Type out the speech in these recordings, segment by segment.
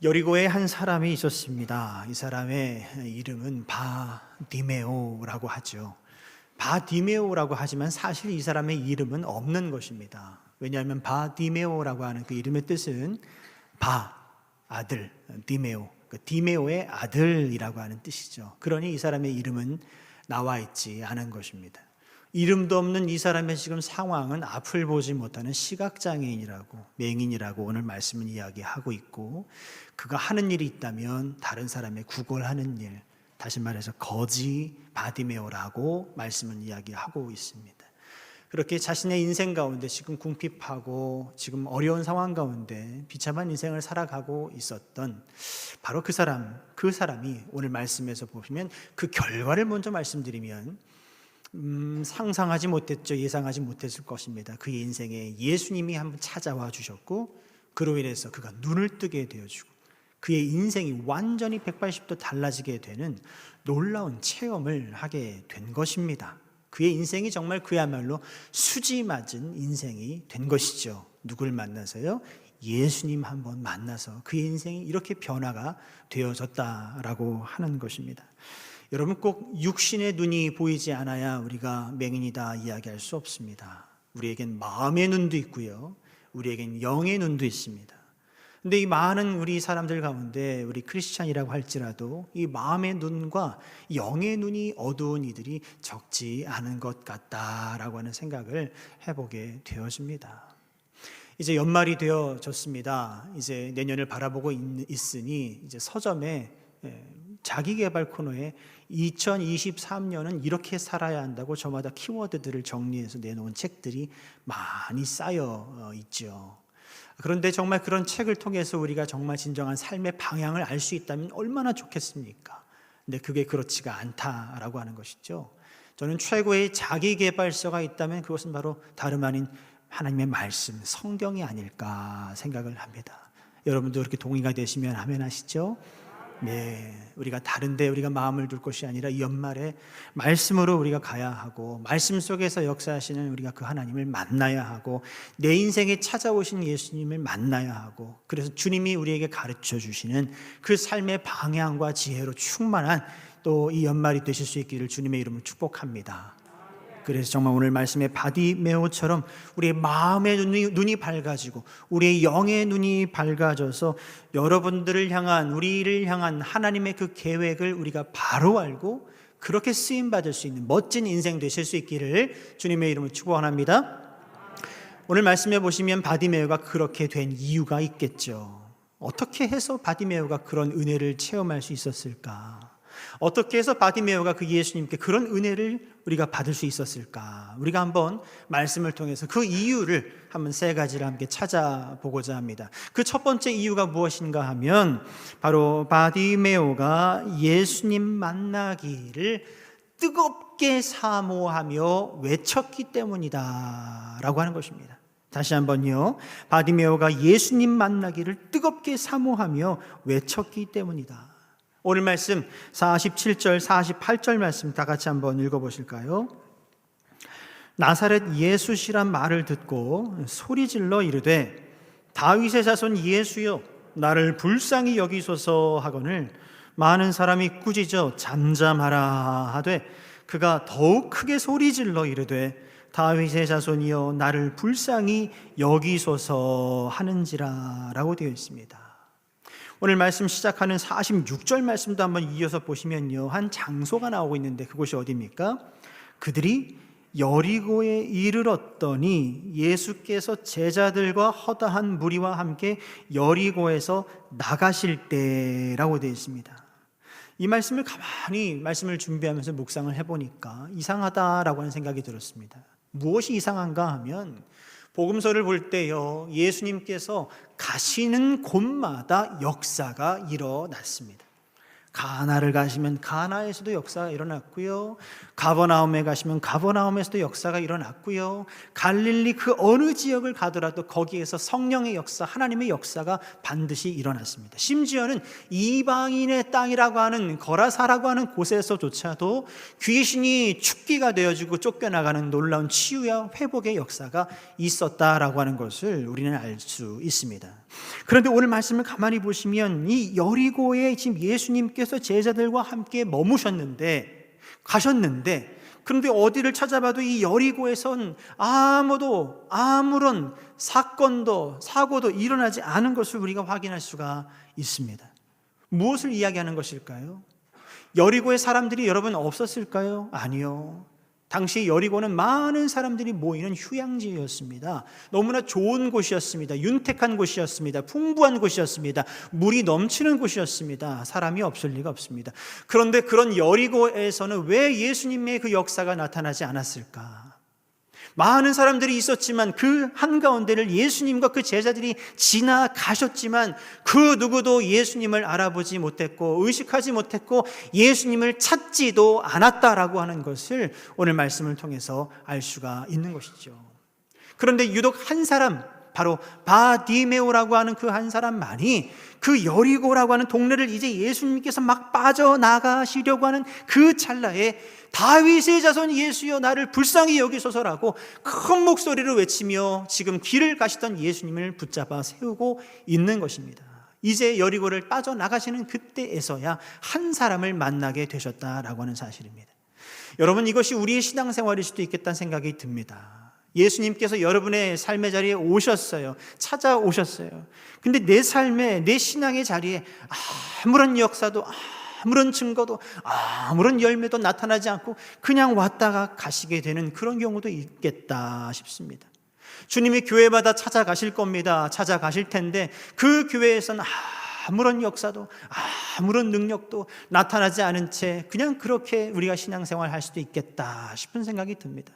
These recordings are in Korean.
여리고에 한 사람이 있었습니다. 이 사람의 이름은 바디메오라고 하죠. 바디메오라고 하지만 사실 이 사람의 이름은 없는 것입니다. 왜냐하면 바디메오라고 하는 그 이름의 뜻은 아들, 디메오, 디메오의 아들이라고 하는 뜻이죠. 그러니 이 사람의 이름은 나와 있지 않은 것입니다. 이름도 없는 이 사람의 지금 상황은 앞을 보지 못하는 시각장애인이라고, 맹인이라고 오늘 말씀은 이야기하고 있고, 그가 하는 일이 있다면 다른 사람의 구걸하는 일, 다시 말해서 거지 바디메오라고 말씀은 이야기하고 있습니다. 그렇게 자신의 인생 가운데 지금 궁핍하고 지금 어려운 상황 가운데 비참한 인생을 살아가고 있었던 바로 그 사람이 오늘 말씀에서 보시면 그 결과를 먼저 말씀드리면 상상하지 못했죠. 예상하지 못했을 것입니다. 그의 인생에 예수님이 한번 찾아와 주셨고, 그로 인해서 그가 눈을 뜨게 되어주고 그의 인생이 완전히 180도 달라지게 되는 놀라운 체험을 하게 된 것입니다. 그의 인생이 정말 그야말로 수지 맞은 인생이 된 것이죠. 누굴 만나서요? 예수님 한번 만나서 그의 인생이 이렇게 변화가 되어졌다라고 하는 것입니다. 여러분, 꼭 육신의 눈이 보이지 않아야 우리가 맹인이다 이야기할 수 없습니다. 우리에겐 마음의 눈도 있고요, 우리에겐 영의 눈도 있습니다. 근데 이 많은 우리 사람들 가운데 우리 크리스찬이라고 할지라도 이 마음의 눈과 영의 눈이 어두운 이들이 적지 않은 것 같다라고 하는 생각을 해보게 되어집니다. 이제 연말이 되어졌습니다. 이제 내년을 바라보고 있으니 이제 서점에 자기개발 코너에 2023년은 이렇게 살아야 한다고 저마다 키워드들을 정리해서 내놓은 책들이 많이 쌓여 있죠. 그런데 정말 그런 책을 통해서 우리가 정말 진정한 삶의 방향을 알 수 있다면 얼마나 좋겠습니까? 근데 그게 그렇지가 않다라고 하는 것이죠. 저는 최고의 자기개발서가 있다면 그것은 바로 다름 아닌 하나님의 말씀, 성경이 아닐까 생각을 합니다. 여러분도 그렇게 동의가 되시면 아멘 하시죠? 네, 우리가 다른데 우리가 마음을 둘 것이 아니라 이 연말에 말씀으로 우리가 가야 하고, 말씀 속에서 역사하시는 우리가 그 하나님을 만나야 하고, 내 인생에 찾아오신 예수님을 만나야 하고, 그래서 주님이 우리에게 가르쳐 주시는 그 삶의 방향과 지혜로 충만한 또 이 연말이 되실 수 있기를 주님의 이름으로 축복합니다. 그래서 정말 오늘 말씀의 바디메오처럼 우리의 마음의 눈이 밝아지고 우리의 영의 눈이 밝아져서 여러분들을 향한, 우리를 향한 하나님의 그 계획을 우리가 바로 알고 그렇게 쓰임받을 수 있는 멋진 인생 되실 수 있기를 주님의 이름으로 축원합니다. 오늘 말씀해 보시면 바디메오가 그렇게 된 이유가 있겠죠. 어떻게 해서 바디메오가 그런 은혜를 체험할 수 있었을까? 어떻게 해서 바디메오가 그 예수님께 그런 은혜를 우리가 받을 수 있었을까? 우리가 한번 말씀을 통해서 그 이유를 한번 세 가지를 함께 찾아보고자 합니다. 그 첫 번째 이유가 무엇인가 하면 바로 바디메오가 예수님 만나기를 뜨겁게 사모하며 외쳤기 때문이다 라고 하는 것입니다. 다시 한번요. 바디메오가 예수님 만나기를 뜨겁게 사모하며 외쳤기 때문이다. 오늘 말씀 47절 48절 말씀 다 같이 한번 읽어보실까요? 나사렛 예수시란 말을 듣고 소리질러 이르되 다윗의 자손 예수여 나를 불쌍히 여기소서 하거늘 많은 사람이 꾸짖어 잠잠하라 하되 그가 더욱 크게 소리질러 이르되 다윗의 자손이여 나를 불쌍히 여기소서 하는지라 라고 되어 있습니다. 오늘 말씀 시작하는 46절 말씀도 한번 이어서 보시면요, 한 장소가 나오고 있는데 그곳이 어디입니까? 그들이 여리고에 이르렀더니 예수께서 제자들과 허다한 무리와 함께 여리고에서 나가실 때라고 되어 있습니다. 이 말씀을 가만히 말씀을 준비하면서 묵상을 해보니까 이상하다라고 하는 생각이 들었습니다. 무엇이 이상한가 하면 복음서를 볼 때요, 예수님께서 가시는 곳마다 역사가 일어났습니다. 가나를 가시면 가나에서도 역사가 일어났고요, 가버나움에 가시면 가버나움에서도 역사가 일어났고요, 갈릴리 그 어느 지역을 가더라도 거기에서 성령의 역사, 하나님의 역사가 반드시 일어났습니다. 심지어는 이방인의 땅이라고 하는 거라사라고 하는 곳에서조차도 귀신이 축기가 되어지고 쫓겨나가는 놀라운 치유와 회복의 역사가 있었다라고 하는 것을 우리는 알 수 있습니다. 그런데 오늘 말씀을 가만히 보시면 이 여리고에 지금 예수님께서 제자들과 함께 머무셨는데, 가셨는데, 그런데 어디를 찾아봐도 이 여리고에선 아무도 아무런 사고도 일어나지 않은 것을 우리가 확인할 수가 있습니다. 무엇을 이야기하는 것일까요? 여리고의 사람들이 여러분 없었을까요? 아니요. 당시 여리고는 많은 사람들이 모이는 휴양지였습니다. 너무나 좋은 곳이었습니다. 윤택한 곳이었습니다. 풍부한 곳이었습니다. 물이 넘치는 곳이었습니다. 사람이 없을 리가 없습니다. 그런데 그런 여리고에서는 왜 예수님의 그 역사가 나타나지 않았을까? 많은 사람들이 있었지만 그 한가운데를 예수님과 그 제자들이 지나가셨지만 그 누구도 예수님을 알아보지 못했고 의식하지 못했고 예수님을 찾지도 않았다라고 하는 것을 오늘 말씀을 통해서 알 수가 있는 것이죠. 그런데 유독 한 사람, 바로 바디메오라고 하는 그 한 사람만이 그 여리고라고 하는 동네를 이제 예수님께서 막 빠져나가시려고 하는 그 찰나에 다윗의 자손 예수여 나를 불쌍히 여기소서라고 큰 목소리로 외치며 지금 길을 가시던 예수님을 붙잡아 세우고 있는 것입니다. 이제 여리고를 빠져나가시는 그때에서야 한 사람을 만나게 되셨다라고 하는 사실입니다. 여러분, 이것이 우리의 신앙생활일 수도 있겠다는 생각이 듭니다. 예수님께서 여러분의 삶의 자리에 오셨어요. 찾아오셨어요. 근데 내 삶에, 내 신앙의 자리에 아무런 역사도, 아무런 증거도, 아무런 열매도 나타나지 않고 그냥 왔다가 가시게 되는 그런 경우도 있겠다 싶습니다. 주님이 교회마다 찾아가실 겁니다. 찾아가실 텐데 그 교회에서는 아무런 역사도 아무런 능력도 나타나지 않은 채 그냥 그렇게 우리가 신앙생활을 할 수도 있겠다 싶은 생각이 듭니다.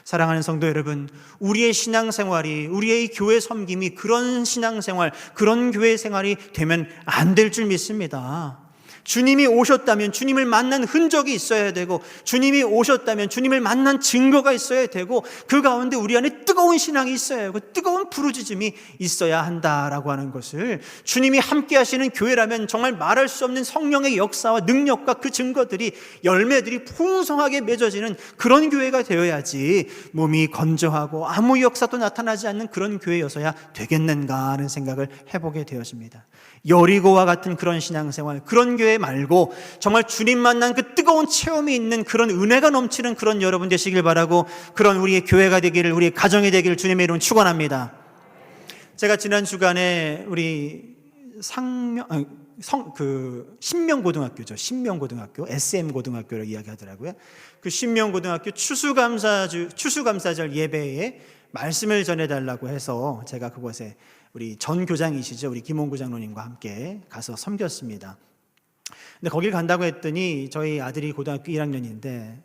사랑하는 성도 여러분, 우리의 신앙생활이, 우리의 교회 섬김이 그런 신앙생활, 그런 교회 생활이 되면 안 될 줄 믿습니다. 주님이 오셨다면 주님을 만난 흔적이 있어야 되고, 주님이 오셨다면 주님을 만난 증거가 있어야 되고, 그 가운데 우리 안에 뜨거운 신앙이 있어야 하고 뜨거운 부르짖음이 있어야 한다라고 하는 것을, 주님이 함께 하시는 교회라면 정말 말할 수 없는 성령의 역사와 능력과 그 증거들이, 열매들이 풍성하게 맺어지는 그런 교회가 되어야지 몸이 건조하고 아무 역사도 나타나지 않는 그런 교회여서야 되겠는가 하는 생각을 해보게 되었습니다. 여리고와 같은 그런 신앙생활, 그런 교회 말고 정말 주님 만난 그 뜨거운 체험이 있는 그런 은혜가 넘치는 그런 여러분 되시길 바라고, 그런 우리의 교회가 되기를, 우리의 가정이 되기를 주님의 이름으로 축원합니다. 제가 지난 주간에 우리 신명고등학교죠. 신명고등학교, SM고등학교를 이야기하더라고요. 그 신명고등학교 추수감사절 예배에 말씀을 전해달라고 해서 제가 그곳에 우리 전 교장이시죠, 우리 김홍구 장로님과 함께 가서 섬겼습니다. 근데 거길 간다고 했더니 저희 아들이 고등학교 1학년인데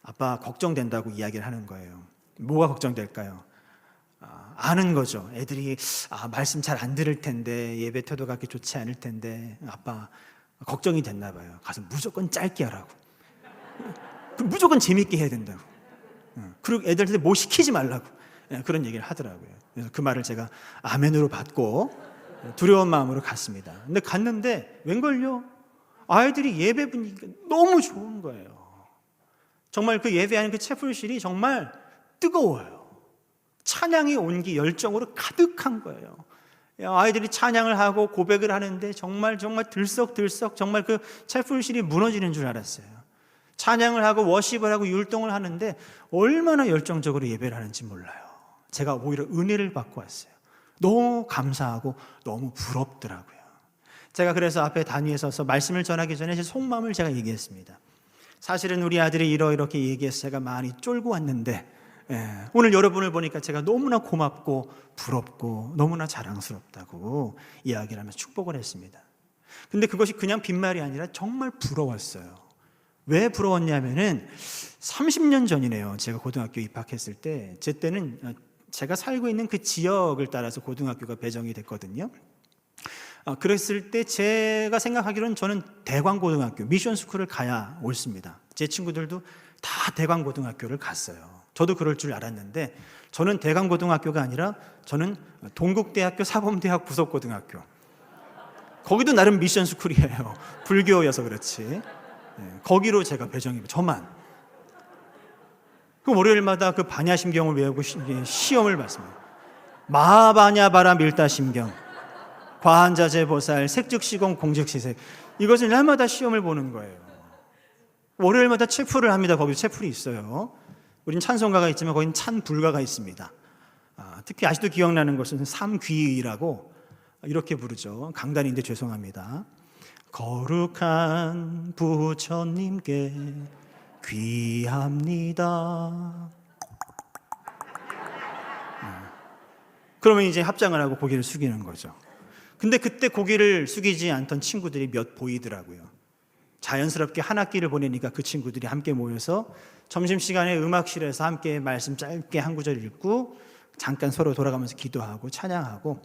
아빠 걱정된다고 이야기를 하는 거예요. 뭐가 걱정될까요? 아는 거죠. 애들이 말씀 잘 안 들을 텐데, 예배 태도가 그렇게 좋지 않을 텐데 아빠 걱정이 됐나 봐요. 가서 무조건 짧게 하라고, 무조건 재밌게 해야 된다고, 그리고 애들한테 뭐 시키지 말라고, 그런 얘기를 하더라고요. 그래서 그 말을 제가 아멘으로 받고 두려운 마음으로 갔습니다. 근데 갔는데 웬걸요? 아이들이 예배 분위기가 너무 좋은 거예요. 정말 그 예배하는 그 채플실이 정말 뜨거워요. 찬양의 온기, 열정으로 가득한 거예요. 아이들이 찬양을 하고 고백을 하는데 정말 들썩들썩 정말 그 채플실이 무너지는 줄 알았어요. 찬양을 하고 워십을 하고 율동을 하는데 얼마나 열정적으로 예배를 하는지 몰라요. 제가 오히려 은혜를 받고 왔어요. 너무 감사하고 너무 부럽더라고요. 제가 그래서 앞에 단위에 서서 말씀을 전하기 전에 제 속마음을 제가 얘기했습니다. 사실은 우리 아들이 이렇게 얘기해서 제가 많이 쫄고 왔는데, 오늘 여러분을 보니까 제가 너무나 고맙고 부럽고 너무나 자랑스럽다고 이야기를 하면서 축복을 했습니다. 근데 그것이 그냥 빈말이 아니라 정말 부러웠어요. 왜 부러웠냐면은 30년 전이네요. 제가 고등학교 입학했을 때, 제 때는 제가 살고 있는 그 지역을 따라서 고등학교가 배정이 됐거든요. 그랬을 때 제가 생각하기로는 저는 대광고등학교, 미션스쿨을 가야 옳습니다. 제 친구들도 다 대광고등학교를 갔어요. 저도 그럴 줄 알았는데 저는 대광고등학교가 아니라 저는 동국대학교 사범대학 부속고등학교, 거기도 나름 미션스쿨이에요. 불교여서 그렇지. 거기로 제가 배정이, 저만. 그 월요일마다 그 반야심경을 외우고 시험을 봤습니다. 마바냐바라 밀다심경. 과한자재보살, 색즉시공, 공즉시색. 이것을 날마다 시험을 보는 거예요. 월요일마다 채플을 합니다. 거기서 채플이 있어요. 우린 찬송가가 있지만 거기는 찬불가가 있습니다. 특히 아직도 기억나는 것은 삼귀의라고 이렇게 부르죠. 강단인데 죄송합니다. 거룩한 부처님께 귀합니다. 그러면 이제 합장을 하고 고개를 숙이는 거죠. 근데 그때 고개를 숙이지 않던 친구들이 몇 보이더라고요. 자연스럽게 한 학기를 보내니까 그 친구들이 함께 모여서 점심시간에 음악실에서 함께 말씀 짧게 한 구절 읽고 잠깐 서로 돌아가면서 기도하고 찬양하고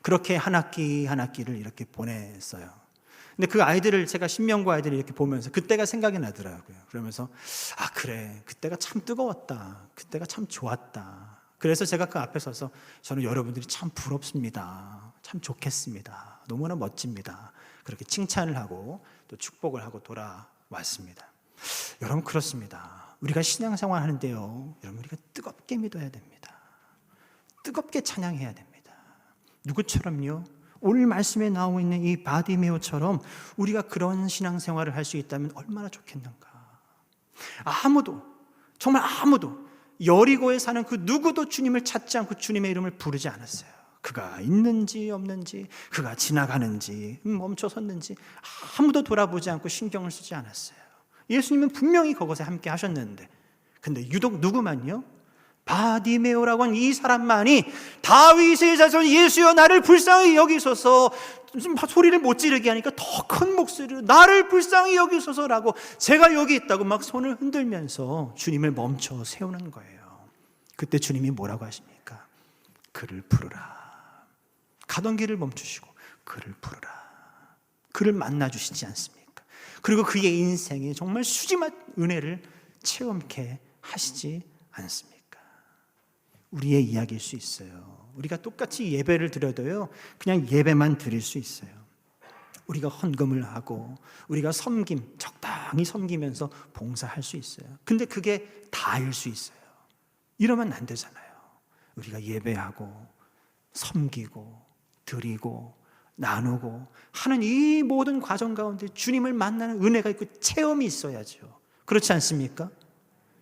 그렇게 한 학기 한 학기를 이렇게 보냈어요. 근데 그 아이들을 제가 신명고 아이들을 이렇게 보면서 그때가 생각이 나더라고요. 그러면서 그래, 그때가 참 뜨거웠다. 그때가 참 좋았다. 그래서 제가 그 앞에 서서 저는 여러분들이 참 부럽습니다. 참 좋겠습니다. 너무나 멋집니다. 그렇게 칭찬을 하고 또 축복을 하고 돌아왔습니다. 여러분 그렇습니다. 우리가 신앙생활 하는데요, 여러분 우리가 뜨겁게 믿어야 됩니다. 뜨겁게 찬양해야 됩니다. 누구처럼요? 오늘 말씀에 나오고 있는 이 바디메오처럼 우리가 그런 신앙생활을 할 수 있다면 얼마나 좋겠는가. 정말 아무도 여리고에 사는 그 누구도 주님을 찾지 않고 주님의 이름을 부르지 않았어요. 그가 있는지 없는지, 그가 지나가는지 멈춰섰는지 아무도 돌아보지 않고 신경을 쓰지 않았어요. 예수님은 분명히 그것에 함께 하셨는데, 근데 유독 누구만요? 바디메오라고 하는 이 사람만이 다윗의 자손 예수여 나를 불쌍히 여기소서, 소리를 못 지르게 하니까 더 큰 목소리로 나를 불쌍히 여기소서라고, 제가 여기 있다고 막 손을 흔들면서 주님을 멈춰 세우는 거예요. 그때 주님이 뭐라고 하십니까? 그를 부르라. 가던 길을 멈추시고 그를 부르라. 그를 만나주시지 않습니까? 그리고 그의 인생에 정말 수지만 은혜를 체험케 하시지 않습니까? 우리의 이야기일 수 있어요. 우리가 똑같이 예배를 드려도요, 그냥 예배만 드릴 수 있어요. 우리가 헌금을 하고 우리가 적당히 섬기면서 봉사할 수 있어요. 근데 그게 다일 수 있어요. 이러면 안 되잖아요. 우리가 예배하고 섬기고 드리고 나누고 하는 이 모든 과정 가운데 주님을 만나는 은혜가 있고 체험이 있어야죠. 그렇지 않습니까?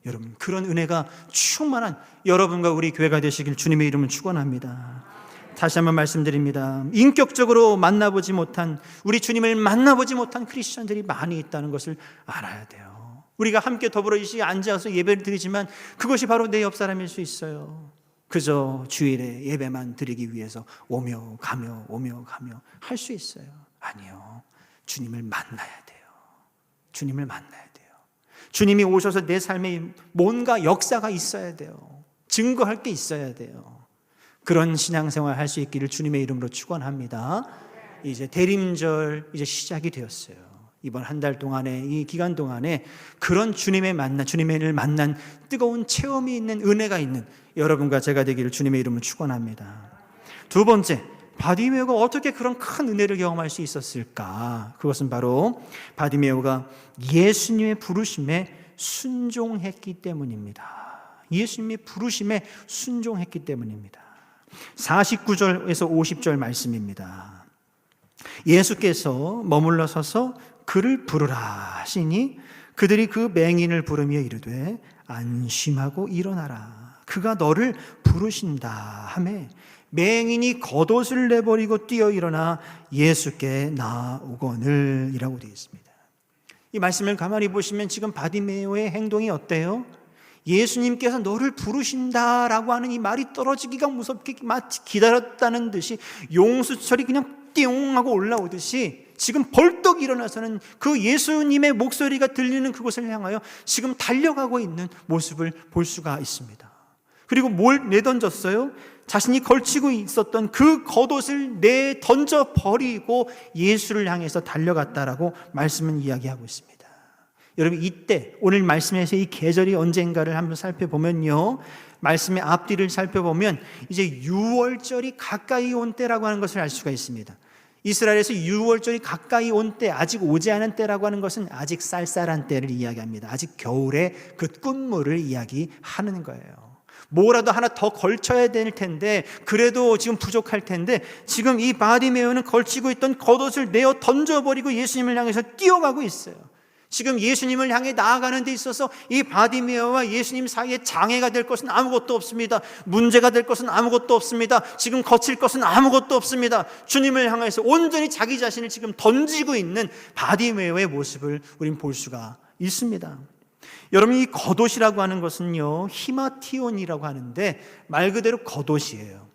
여러분, 그런 은혜가 충만한 여러분과 우리 교회가 되시길 주님의 이름을 축원합니다. 다시 한번 말씀드립니다. 인격적으로 만나보지 못한, 우리 주님을 만나보지 못한 크리스천들이 많이 있다는 것을 알아야 돼요. 우리가 함께 더불어 이 시간에 앉아서 예배를 드리지만 그것이 바로 내 옆 사람일 수 있어요. 그저 주일에 예배만 드리기 위해서 오며 가며 할 수 있어요. 아니요, 주님을 만나야 돼요. 주님을 만나야 돼요. 주님이 오셔서 내 삶에 뭔가 역사가 있어야 돼요. 증거할 게 있어야 돼요. 그런 신앙생활 할 수 있기를 주님의 이름으로 축원합니다. 이제 대림절 이제 시작이 되었어요. 이번 한 달 동안에, 이 기간 동안에 그런 주님을 만난 뜨거운 체험이 있는, 은혜가 있는 여러분과 제가 되기를 주님의 이름으로 축원합니다. 두 번째, 바디메오가 어떻게 그런 큰 은혜를 경험할 수 있었을까? 그것은 바로 바디메오가 예수님의 부르심에 순종했기 때문입니다. 예수님의 부르심에 순종했기 때문입니다. 49절에서 50절 말씀입니다. 예수께서 머물러 서서 그를 부르라 하시니 그들이 그 맹인을 부르며 이르되 안심하고 일어나라. 그가 너를 부르신다 하매 맹인이 겉옷을 내버리고 뛰어 일어나 예수께 나오거늘 이라고 되어 있습니다. 이 말씀을 가만히 보시면 지금 바디메오의 행동이 어때요? 예수님께서 너를 부르신다라고 하는 이 말이 떨어지기가 무섭게 마치 기다렸다는 듯이 용수철이 그냥 띵 하고 올라오듯이 지금 벌떡 일어나서는 그 예수님의 목소리가 들리는 그곳을 향하여 지금 달려가고 있는 모습을 볼 수가 있습니다. 그리고 뭘 내던졌어요? 자신이 걸치고 있었던 그 겉옷을 내던져 버리고 예수를 향해서 달려갔다라고 말씀은 이야기하고 있습니다. 여러분, 이때 오늘 말씀에서 이 계절이 언젠가를 한번 살펴보면요, 말씀의 앞뒤를 살펴보면 이제 유월절이 가까이 온 때라고 하는 것을 알 수가 있습니다. 이스라엘에서 유월절이 가까이 온 때, 아직 오지 않은 때라고 하는 것은 아직 쌀쌀한 때를 이야기합니다. 아직 겨울의 그 끝물을 이야기하는 거예요. 뭐라도 하나 더 걸쳐야 될 텐데 그래도 지금 부족할 텐데 지금 이 바디메오는 걸치고 있던 겉옷을 내어 던져버리고 예수님을 향해서 뛰어가고 있어요. 지금 예수님을 향해 나아가는 데 있어서 이 바디메오와 예수님 사이에 장애가 될 것은 아무것도 없습니다. 문제가 될 것은 아무것도 없습니다. 지금 거칠 것은 아무것도 없습니다. 주님을 향해서 온전히 자기 자신을 지금 던지고 있는 바디메오의 모습을 우린 볼 수가 있습니다. 여러분, 이 겉옷이라고 하는 것은요, 히마티온이라고 하는데 말 그대로 겉옷이에요.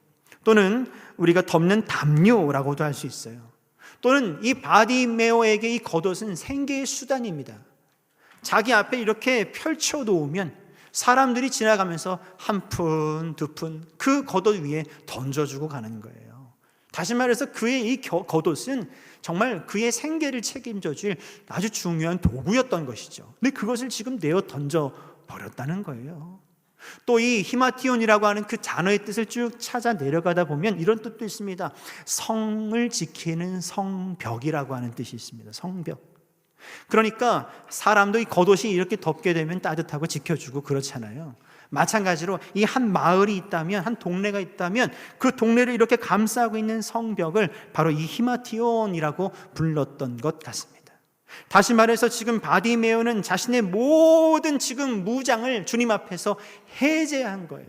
또는 우리가 덮는 담요라고도 할 수 있어요. 또는 이 바디메오에게 이 겉옷은 생계의 수단입니다. 자기 앞에 이렇게 펼쳐 놓으면 사람들이 지나가면서 한 푼, 두 푼 그 겉옷 위에 던져주고 가는 거예요. 다시 말해서 그의 이 겉옷은 정말 그의 생계를 책임져 줄 아주 중요한 도구였던 것이죠. 근데 그것을 지금 내어 던져 버렸다는 거예요. 또 이 히마티온이라고 하는 그 단어의 뜻을 쭉 찾아 내려가다 보면 이런 뜻도 있습니다. 성을 지키는 성벽이라고 하는 뜻이 있습니다. 성벽. 그러니까 사람도 이 겉옷이 이렇게 덮게 되면 따뜻하고 지켜주고 그렇잖아요. 마찬가지로 이 한 마을이 있다면, 한 동네가 있다면 그 동네를 이렇게 감싸고 있는 성벽을 바로 이 히마티온이라고 불렀던 것 같습니다. 다시 말해서 지금 바디메오는 자신의 모든 지금 무장을 주님 앞에서 해제한 거예요.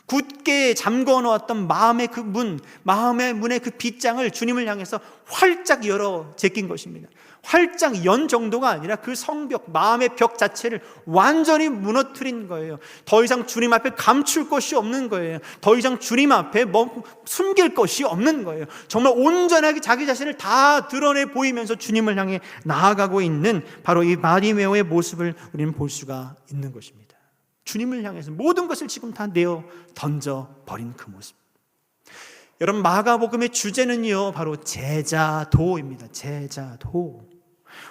굳게 잠궈 놓았던 마음의 그 문, 마음의 문의 그 빗장을 주님을 향해서 활짝 열어 제낀 것입니다. 활짝 연 정도가 아니라 그 성벽, 마음의 벽 자체를 완전히 무너뜨린 거예요. 더 이상 주님 앞에 감출 것이 없는 거예요. 더 이상 주님 앞에 숨길 것이 없는 거예요. 정말 온전하게 자기 자신을 다 드러내 보이면서 주님을 향해 나아가고 있는 바로 이 바디메오의 모습을 우리는 볼 수가 있는 것입니다. 주님을 향해서 모든 것을 지금 다 내어 던져버린 그 모습. 여러분, 마가복음의 주제는요, 바로 제자도입니다. 제자도.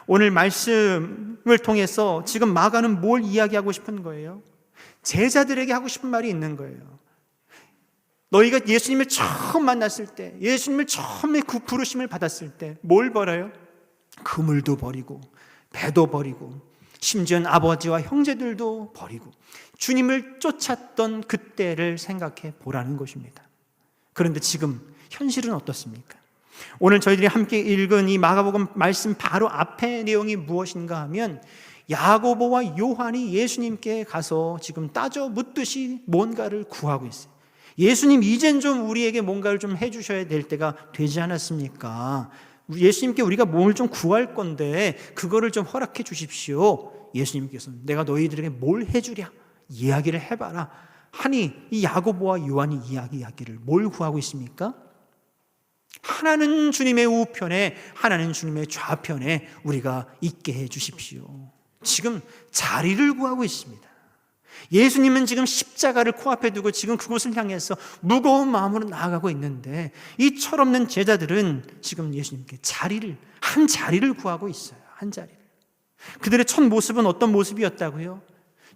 오늘 말씀을 통해서 지금 마가는 뭘 이야기하고 싶은 거예요? 제자들에게 하고 싶은 말이 있는 거예요. 너희가 예수님을 처음 만났을 때, 예수님을 처음에 그 부르심을 받았을 때 뭘 버려요? 그물도 버리고 배도 버리고 심지어는 아버지와 형제들도 버리고 주님을 쫓았던 그때를 생각해 보라는 것입니다. 그런데 지금 현실은 어떻습니까? 오늘 저희들이 함께 읽은 이 마가복음 말씀 바로 앞의 내용이 무엇인가 하면 야고보와 요한이 예수님께 가서 지금 따져 묻듯이 뭔가를 구하고 있어요. 예수님, 이젠 좀 우리에게 뭔가를 좀 해주셔야 될 때가 되지 않았습니까? 예수님께 우리가 뭘 좀 구할 건데 그거를 좀 허락해 주십시오. 예수님께서는 내가 너희들에게 뭘 해주랴 이야기를 해봐라 하니 이 야고보와 요한이 이야기하기를 뭘 구하고 있습니까? 하나는 주님의 우편에, 하나는 주님의 좌편에 우리가 있게 해 주십시오. 지금 자리를 구하고 있습니다. 예수님은 지금 십자가를 코앞에 두고 지금 그곳을 향해서 무거운 마음으로 나아가고 있는데 이 철없는 제자들은 지금 예수님께 한 자리를 구하고 있어요. 한 자리를. 그들의 첫 모습은 어떤 모습이었다고요?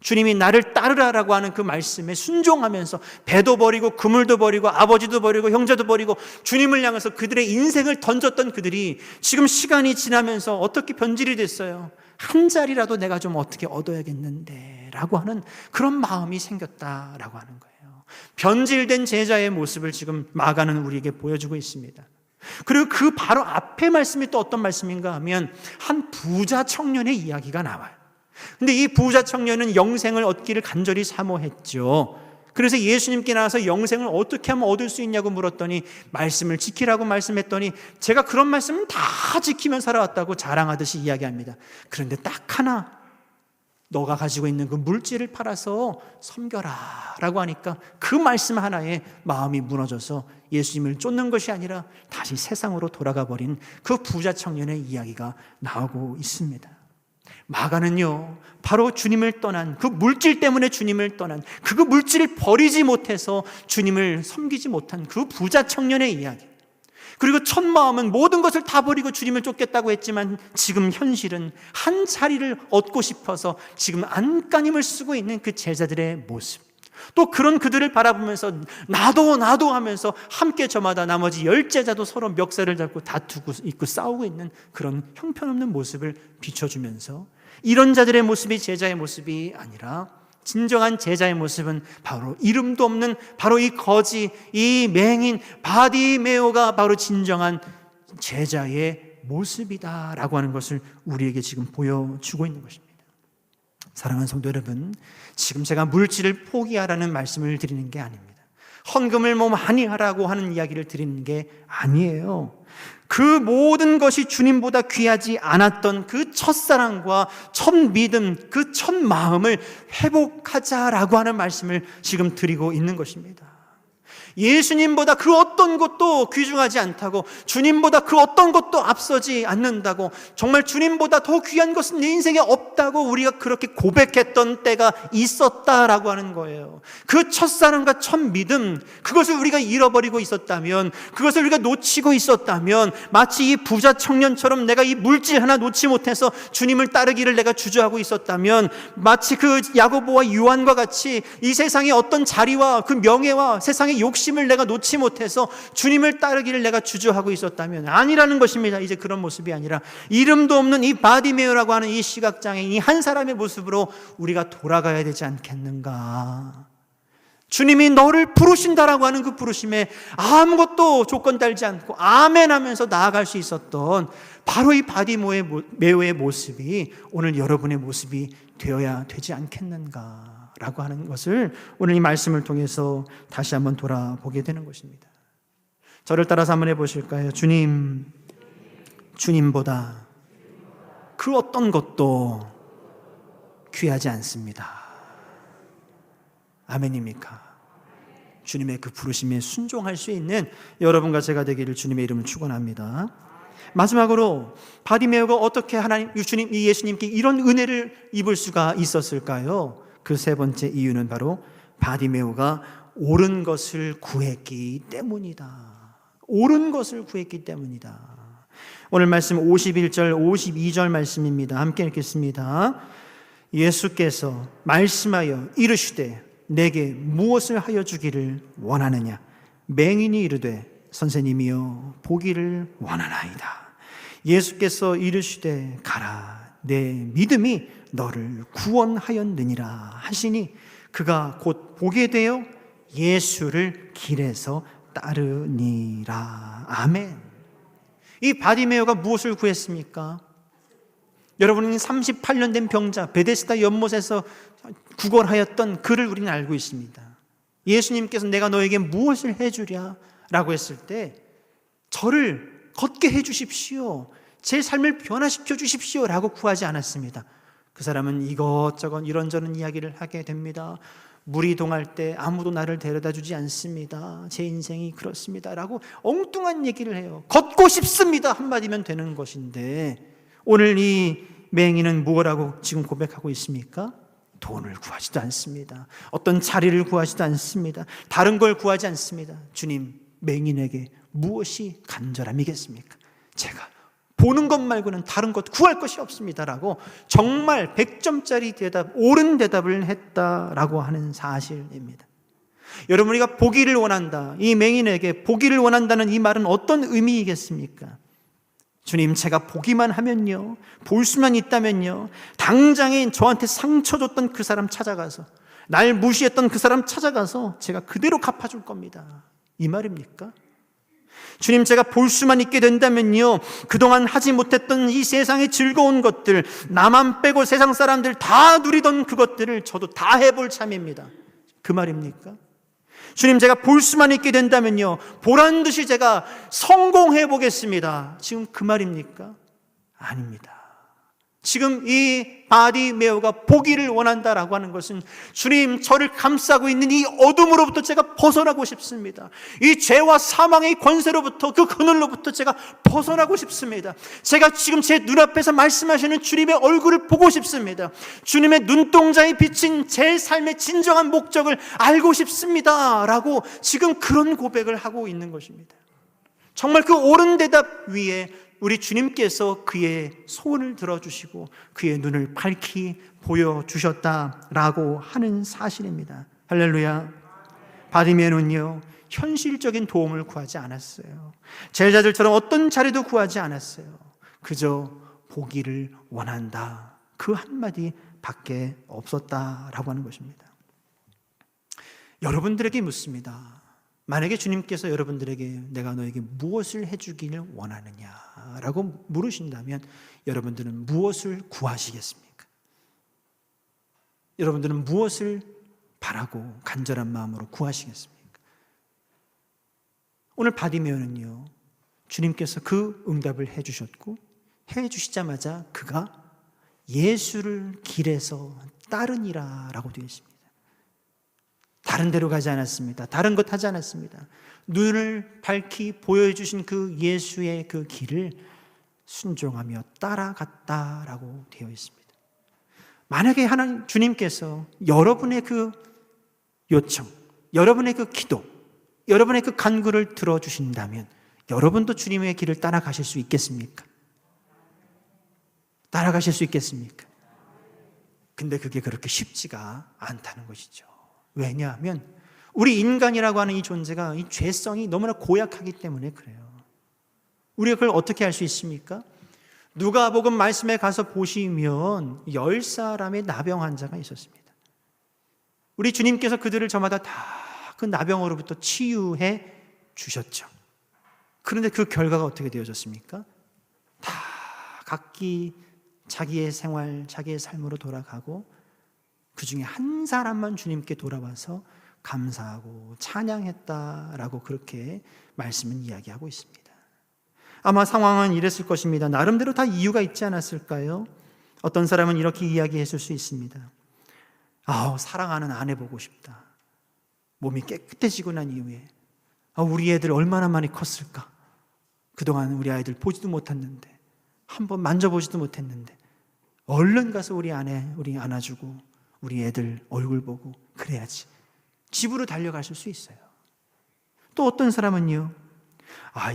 주님이 나를 따르라라고 하는 그 말씀에 순종하면서 배도 버리고 그물도 버리고 아버지도 버리고 형제도 버리고 주님을 향해서 그들의 인생을 던졌던 그들이 지금 시간이 지나면서 어떻게 변질이 됐어요? 한 자리라도 내가 좀 어떻게 얻어야겠는데 라고 하는 그런 마음이 생겼다라고 하는 거예요. 변질된 제자의 모습을 지금 마가는 우리에게 보여주고 있습니다. 그리고 그 바로 앞에 말씀이 또 어떤 말씀인가 하면 한 부자 청년의 이야기가 나와요. 근데 이 부자 청년은 영생을 얻기를 간절히 사모했죠. 그래서 예수님께 나와서 영생을 어떻게 하면 얻을 수 있냐고 물었더니 말씀을 지키라고 말씀했더니 제가 그런 말씀은 다 지키며 살아왔다고 자랑하듯이 이야기합니다. 그런데 딱 하나, 너가 가지고 있는 그 물질을 팔아서 섬겨라 라고 하니까 그 말씀 하나에 마음이 무너져서 예수님을 쫓는 것이 아니라 다시 세상으로 돌아가 버린 그 부자 청년의 이야기가 나오고 있습니다. 마가는요, 바로 주님을 떠난, 그 물질 때문에 주님을 떠난, 그 물질을 버리지 못해서 주님을 섬기지 못한 그 부자 청년의 이야기, 그리고 첫 마음은 모든 것을 다 버리고 주님을 쫓겠다고 했지만 지금 현실은 한 자리를 얻고 싶어서 지금 안간힘을 쓰고 있는 그 제자들의 모습, 또 그런 그들을 바라보면서 나도 하면서 함께 저마다 나머지 10제자도 서로 멱살을 잡고 다투고 있고 싸우고 있는 그런 형편없는 모습을 비춰주면서 이런 자들의 모습이 제자의 모습이 아니라 진정한 제자의 모습은 바로 이름도 없는 바로 이 거지, 이 맹인 바디메오가 바로 진정한 제자의 모습이다라고 하는 것을 우리에게 지금 보여주고 있는 것입니다. 사랑하는 성도 여러분, 지금 제가 물질을 포기하라는 말씀을 드리는 게 아닙니다. 헌금을 많이 하라고 하는 이야기를 드리는 게 아니에요. 그 모든 것이 주님보다 귀하지 않았던 그 첫사랑과 첫 믿음, 그 첫 마음을 회복하자라고 하는 말씀을 지금 드리고 있는 것입니다. 예수님보다 그 어떤 것도 귀중하지 않다고, 주님보다 그 어떤 것도 앞서지 않는다고, 정말 주님보다 더 귀한 것은 내 인생에 없다고 우리가 그렇게 고백했던 때가 있었다라고 하는 거예요. 그 첫사랑과 첫 믿음, 그것을 우리가 잃어버리고 있었다면, 그것을 우리가 놓치고 있었다면, 마치 이 부자 청년처럼 내가 이 물질 하나 놓지 못해서 주님을 따르기를 내가 주저하고 있었다면, 마치 그 야고보와 요한과 같이 이 세상의 어떤 자리와 그 명예와 세상의 욕심을 내가 놓지 못해서 주님을 따르기를 내가 주저하고 있었다면, 아니라는 것입니다. 이제 그런 모습이 아니라 이름도 없는 이 바디메오라고 하는 이 시각장애인, 이 한 사람의 모습으로 우리가 돌아가야 되지 않겠는가. 주님이 너를 부르신다라고 하는 그 부르심에 아무것도 조건 달지 않고 아멘 하면서 나아갈 수 있었던 바로 이 바디메오의 모습이 오늘 여러분의 모습이 되어야 되지 않겠는가 라고 하는 것을 오늘 이 말씀을 통해서 다시 한번 돌아보게 되는 것입니다. 저를 따라서 한번 해보실까요? 주님보다 그 어떤 것도 귀하지 않습니다. 아멘입니까? 주님의 그 부르심에 순종할 수 있는 여러분과 제가 되기를 주님의 이름을 축원합니다. 마지막으로 바디메오가 어떻게 이 예수님께 이런 은혜를 입을 수가 있었을까요? 그 세 번째 이유는 바로 바디메오가 옳은 것을 구했기 때문이다. 옳은 것을 구했기 때문이다. 오늘 말씀 51절 52절 말씀입니다. 함께 읽겠습니다. 예수께서 말씀하여 이르시되 내게 무엇을 하여 주기를 원하느냐? 맹인이 이르되 선생님이여 보기를 원하나이다. 예수께서 이르시되 가라, 내 믿음이 너를 구원하였느니라 하시니 그가 곧 보게 되어 예수를 길에서 따르니라. 아멘. 이 바디메오가 무엇을 구했습니까? 여러분은 38년 된 병자 베데스다 연못에서 구걸하였던 그를 우리는 알고 있습니다. 예수님께서 내가 너에게 무엇을 해주랴 라고 했을 때 저를 걷게 해주십시오, 제 삶을 변화시켜 주십시오 라고 구하지 않았습니다. 그 사람은 이것저것 이런저런 이야기를 하게 됩니다. 물이 동할 때 아무도 나를 데려다 주지 않습니다. 제 인생이 그렇습니다 라고 엉뚱한 얘기를 해요. 걷고 싶습니다 한마디면 되는 것인데, 오늘 이 맹인은 무엇라고 지금 고백하고 있습니까? 돈을 구하지도 않습니다. 어떤 자리를 구하지도 않습니다. 다른 걸 구하지 않습니다. 주님, 맹인에게 무엇이 간절함이겠습니까? 제가 보는 것 말고는 다른 것 구할 것이 없습니다라고 정말 100점짜리 대답, 옳은 대답을 했다라고 하는 사실입니다. 여러분, 우리가 보기를 원한다, 이 맹인에게 보기를 원한다는 이 말은 어떤 의미이겠습니까? 주님, 제가 보기만 하면요, 볼 수만 있다면요, 당장에 저한테 상처 줬던 그 사람 찾아가서, 날 무시했던 그 사람 찾아가서 제가 그대로 갚아줄 겁니다. 이 말입니까? 주님, 제가 볼 수만 있게 된다면요, 그동안 하지 못했던 이 세상의 즐거운 것들, 나만 빼고 세상 사람들 다 누리던 그것들을 저도 다 해볼 참입니다. 그 말입니까? 주님, 제가 볼 수만 있게 된다면요, 보란 듯이 제가 성공해 보겠습니다. 지금 그 말입니까? 아닙니다. 지금 이 바디메오가 보기를 원한다라고 하는 것은, 주님, 저를 감싸고 있는 이 어둠으로부터 제가 벗어나고 싶습니다. 이 죄와 사망의 권세로부터, 그 그늘로부터 제가 벗어나고 싶습니다. 제가 지금 제 눈앞에서 말씀하시는 주님의 얼굴을 보고 싶습니다. 주님의 눈동자에 비친 제 삶의 진정한 목적을 알고 싶습니다 라고 지금 그런 고백을 하고 있는 것입니다. 정말 그 옳은 대답 위에 우리 주님께서 그의 소원을 들어주시고 그의 눈을 밝히 보여주셨다라고 하는 사실입니다. 할렐루야. 바디메오는요, 현실적인 도움을 구하지 않았어요. 제자들처럼 어떤 자리도 구하지 않았어요. 그저 보기를 원한다, 그 한마디 밖에 없었다라고 하는 것입니다. 여러분들에게 묻습니다. 만약에 주님께서 여러분들에게 내가 너에게 무엇을 해주기를 원하느냐라고 물으신다면 여러분들은 무엇을 구하시겠습니까? 여러분들은 무엇을 바라고 간절한 마음으로 구하시겠습니까? 오늘 바디메오는요, 주님께서 그 응답을 해주셨고 해주시자마자 그가 예수를 길에서 따르니라 라고 되어 있습니다. 다른 데로 가지 않았습니다. 다른 것 하지 않았습니다. 눈을 밝히 보여주신 그 예수의 그 길을 순종하며 따라갔다라고 되어 있습니다. 만약에 하나님 주님께서 여러분의 그 요청, 여러분의 그 기도, 여러분의 그 간구를 들어주신다면 여러분도 주님의 길을 따라가실 수 있겠습니까? 따라가실 수 있겠습니까? 근데 그게 그렇게 쉽지가 않다는 것이죠. 왜냐하면 우리 인간이라고 하는 이 존재가 이 죄성이 너무나 고약하기 때문에 그래요. 우리가 그걸 어떻게 할 수 있습니까? 누가복음 말씀에 가서 보시면 10사람의 나병 환자가 있었습니다. 우리 주님께서 그들을 저마다 다 그 나병으로부터 치유해 주셨죠. 그런데 그 결과가 어떻게 되어졌습니까? 다 각기 자기의 생활, 자기의 삶으로 돌아가고 그 중에 한 사람만 주님께 돌아와서 감사하고 찬양했다라고 그렇게 말씀은 이야기하고 있습니다. 아마 상황은 이랬을 것입니다. 나름대로 다 이유가 있지 않았을까요? 어떤 사람은 이렇게 이야기했을 수 있습니다. 사랑하는 아내 보고 싶다. 몸이 깨끗해지고 난 이후에 우리 애들 얼마나 많이 컸을까? 그동안 우리 아이들 보지도 못했는데, 한번 만져보지도 못했는데 얼른 가서 우리 아내 우리 안아주고 우리 애들 얼굴 보고 그래야지. 집으로 달려가실 수 있어요. 또 어떤 사람은요,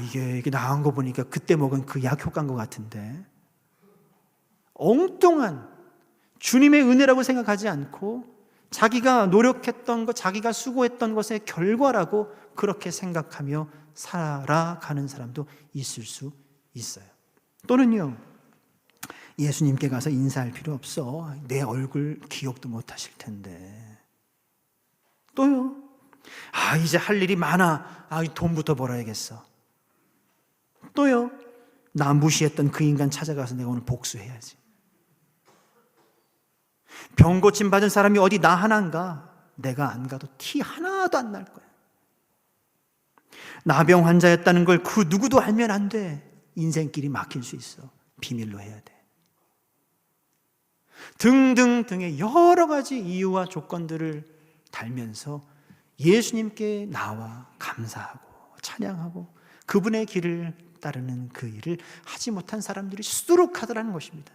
이게 나은 거 보니까 그때 먹은 그 약 효과인 것 같은데, 엉뚱한 주님의 은혜라고 생각하지 않고 자기가 노력했던 것, 자기가 수고했던 것의 결과라고 그렇게 생각하며 살아가는 사람도 있을 수 있어요. 또는요, 예수님께 가서 인사할 필요 없어. 내 얼굴 기억도 못 하실 텐데. 또요, 이제 할 일이 많아. 돈부터 벌어야겠어. 또요, 나 무시했던 그 인간 찾아가서 내가 오늘 복수해야지. 병 고침 받은 사람이 어디 나 하나인가? 내가 안 가도 티 하나도 안 날 거야. 나병 환자였다는 걸 그 누구도 알면 안 돼. 인생길이 막힐 수 있어. 비밀로 해야 돼. 등등등의 여러 가지 이유와 조건들을 달면서 예수님께 나와 감사하고 찬양하고 그분의 길을 따르는 그 일을 하지 못한 사람들이 수두룩하더라는 것입니다.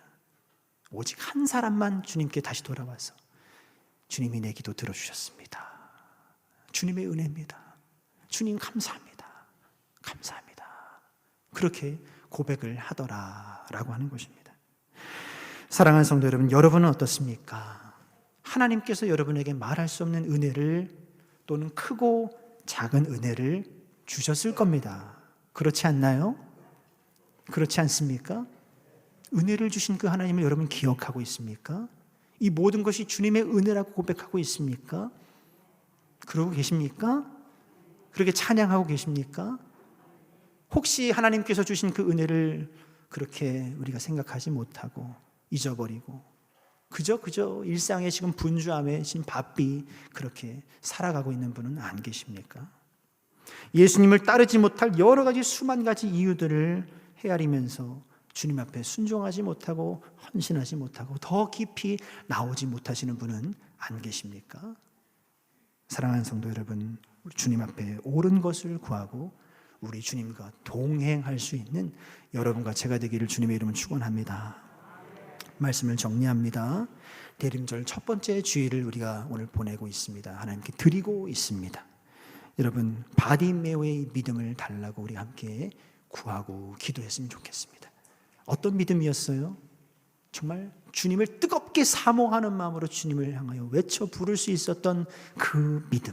오직 한 사람만 주님께 다시 돌아와서 주님이 내 기도 들어주셨습니다. 주님의 은혜입니다. 주님 감사합니다. 감사합니다. 그렇게 고백을 하더라라고 하는 것입니다. 사랑하는 성도 여러분, 여러분은 어떻습니까? 하나님께서 여러분에게 말할 수 없는 은혜를 또는 크고 작은 은혜를 주셨을 겁니다. 그렇지 않나요? 그렇지 않습니까? 은혜를 주신 그 하나님을 여러분 기억하고 있습니까? 이 모든 것이 주님의 은혜라고 고백하고 있습니까? 그러고 계십니까? 그렇게 찬양하고 계십니까? 혹시 하나님께서 주신 그 은혜를 그렇게 우리가 생각하지 못하고 잊어버리고 그저 일상에 지금 분주함에 지금 바삐 그렇게 살아가고 있는 분은 안 계십니까? 예수님을 따르지 못할 여러 가지 수만 가지 이유들을 헤아리면서 주님 앞에 순종하지 못하고 헌신하지 못하고 더 깊이 나오지 못하시는 분은 안 계십니까? 사랑하는 성도 여러분, 우리 주님 앞에 옳은 것을 구하고 우리 주님과 동행할 수 있는 여러분과 제가 되기를 주님의 이름으로 축원합니다. 말씀을 정리합니다. 대림절 첫 번째 주일을 우리가 오늘 보내고 있습니다. 하나님께 드리고 있습니다. 여러분, 바디메오의 믿음을 달라고 우리 함께 구하고 기도했으면 좋겠습니다. 어떤 믿음이었어요? 정말 주님을 뜨겁게 사모하는 마음으로 주님을 향하여 외쳐 부를 수 있었던 그 믿음,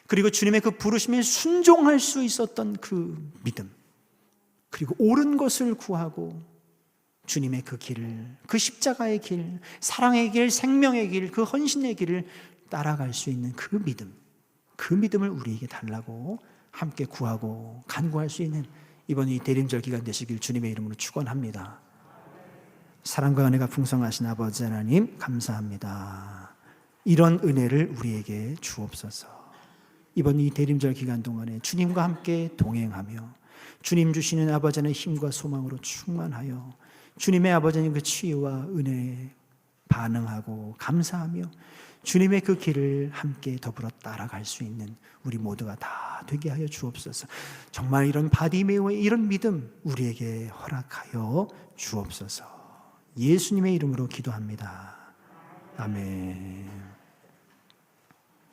그리고 주님의 그 부르심에 순종할 수 있었던 그 믿음, 그리고 옳은 것을 구하고 주님의 그 길을, 그 십자가의 길, 사랑의 길, 생명의 길, 그 헌신의 길을 따라갈 수 있는 그 믿음, 그 믿음을 우리에게 달라고 함께 구하고 간구할 수 있는 이번 이 대림절 기간 되시길 주님의 이름으로 축원합니다. 사랑과 은혜가 풍성하신 아버지 하나님 감사합니다. 이런 은혜를 우리에게 주옵소서. 이번 이 대림절 기간 동안에 주님과 함께 동행하며 주님 주시는 아버지 하나님의 힘과 소망으로 충만하여 주님의 아버지 하나님 그 치유와 은혜에 반응하고 감사하며 주님의 그 길을 함께 더불어 따라갈 수 있는 우리 모두가 다 되게 하여 주옵소서. 정말 이런 바디메오의 이런 믿음 우리에게 허락하여 주옵소서. 예수님의 이름으로 기도합니다. 아멘.